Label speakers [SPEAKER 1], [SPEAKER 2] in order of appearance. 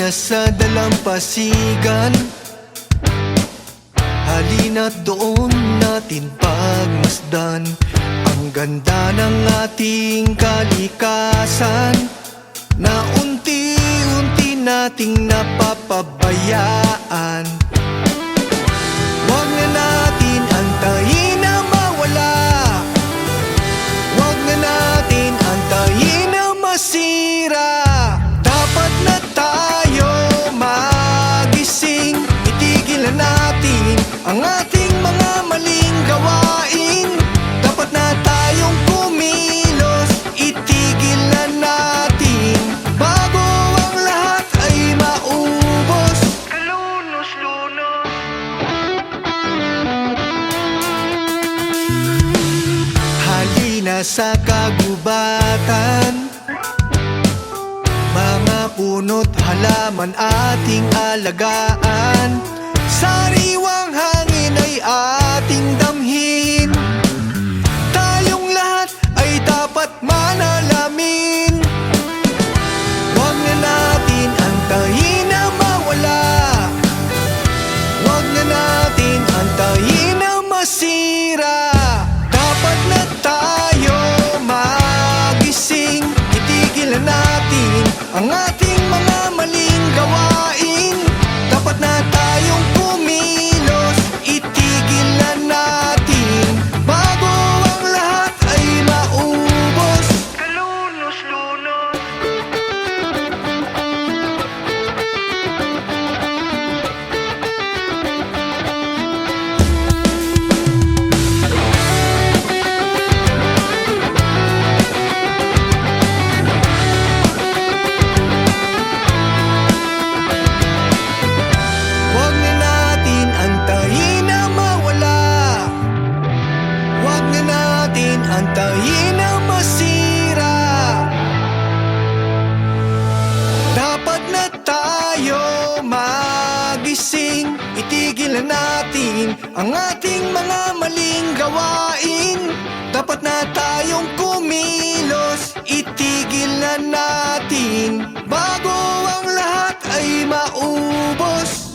[SPEAKER 1] na sa dalampasigan, halina't doon natin pagmasdan ang ganda ng ating kalikasan na unti-unti nating napapabayaan. Huwag na natin antayin na mawala, huwag na natin antayin na masira. Dapat na tayo magising, itigil na natin ang ating mga maling gawain. Dapat na tayong kumilos, itigil na natin bago ang lahat ay maubos. Kalunos-lunos. Halina sa kagubatan, mga puno't halaman ating alagaan. Sariwang hangin ay ating damhin, tayong lahat ay dapat manalamin. Huwag na natin antayin na mawala, huwag na natin antayin na masira. Dapat na tayo magising, itigil na natin ang ating mga maling gawain. Dapat na tayong kumilos, itigil na natin bago ang lahat ay maubos. Kalunos-lunos. Huwag na natin antayin na mawala, huwag na natin antayin na masira. Dapat na tayo magising, itigil na natin ang ating mga maling gawain. Dapat na tayong kumilos, itigil na natin bago ang lahat ay maubos.